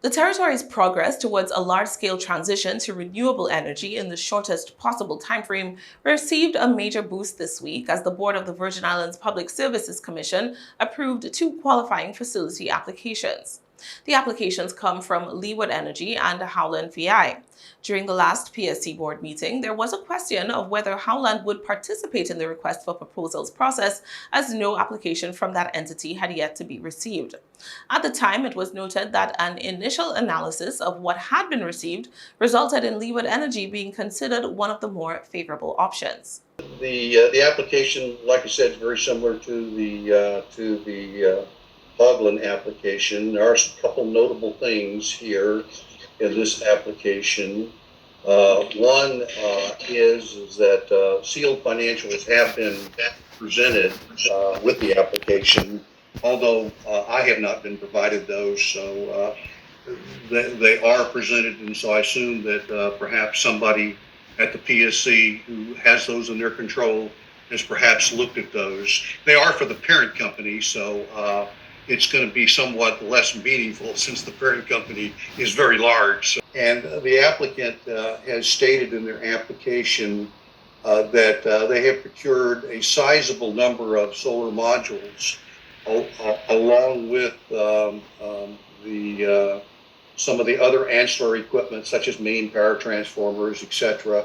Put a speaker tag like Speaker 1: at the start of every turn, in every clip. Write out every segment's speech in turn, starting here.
Speaker 1: The territory's progress towards a large-scale transition to renewable energy in the shortest possible timeframe received a major boost this week as the board of the Virgin Islands Public Services Commission approved two qualifying facility applications. The applications come from Leeward Energy and Howland VI. During the last PSC board meeting, there was a question of whether Howland would participate in the request for proposals process, as no application from that entity had yet to be received. At the time, it was noted that an initial analysis of what had been received resulted in Leeward Energy being considered one of the more favorable options.
Speaker 2: The application, like I said, is very similar to the Hogland application. There are a couple notable things here in this application. One is that sealed financials have been presented with the application, although I have not been provided those. So they are presented, and so I assume that perhaps somebody at the PSC who has those in their control has perhaps looked at those. They are for the parent company, so it's going to be somewhat less meaningful since the parent company is very large. And the applicant has stated in their application that they have procured a sizable number of solar modules along with some of the other ancillary equipment such as main power transformers, etc.,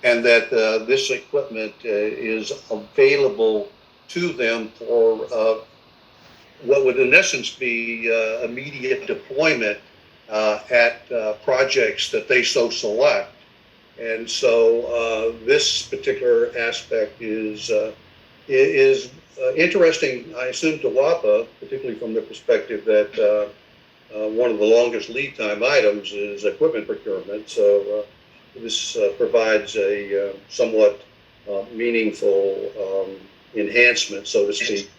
Speaker 2: and that this equipment is available to them for what would in essence be immediate deployment at projects that they so select. And so this particular aspect is interesting, I assume, to WAPA, particularly from the perspective that one of the longest lead time items is equipment procurement. So this provides a somewhat meaningful enhancement, so to speak.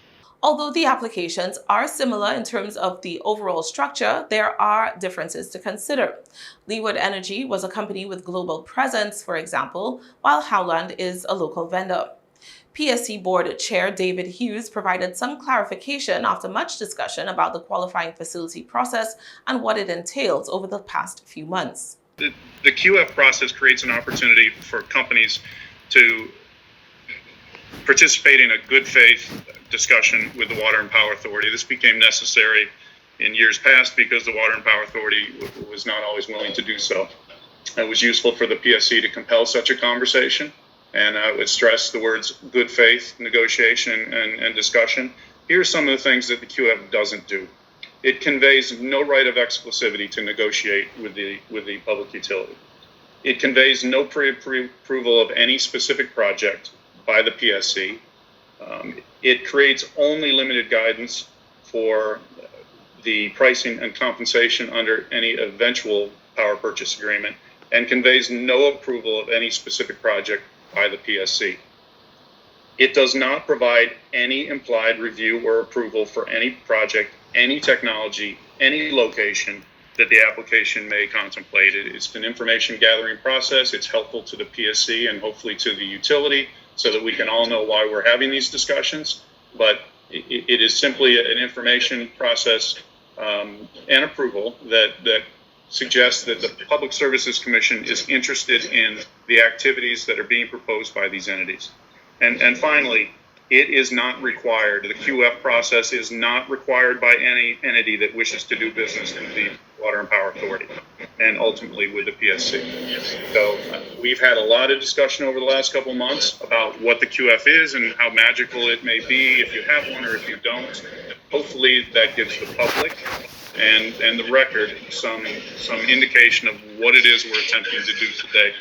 Speaker 1: Although the applications are similar in terms of the overall structure, there are differences to consider. Leeward Energy was a company with global presence, for example, while Howland is a local vendor. PSC Board Chair David Hughes provided some clarification after much discussion about the qualifying facility process and what it entails over the past few months.
Speaker 3: The QF process creates an opportunity for companies to participate in a good faith discussion with the Water and Power Authority. This became necessary in years past because the Water and Power Authority was not always willing to do so. It was useful for the PSC to compel such a conversation, and I would stress the words good faith, negotiation, and discussion. Here are some of the things that the QF doesn't do. It conveys no right of exclusivity to negotiate with the public utility. It conveys no pre-approval of any specific project by the PSC. It creates only limited guidance for the pricing and compensation under any eventual power purchase agreement, and conveys no approval of any specific project by the PSC. It does not provide any implied review or approval for any project, any technology, any location that the application may contemplate. It's an information gathering process. It's helpful to the PSC and hopefully to the utility so that we can all know why we're having these discussions. But it is simply an information process and approval that suggests that the Public Services Commission is interested in the activities that are being proposed by these entities. And finally, it is not required. The QF process is not required by any entity that wishes to do business in the Water and Power Authority and ultimately with the PSC. So we've had a lot of discussion over the last couple months about what the QF is and how magical it may be if you have one or if you don't. Hopefully that gives the public and the record some indication of what it is we're attempting to do today.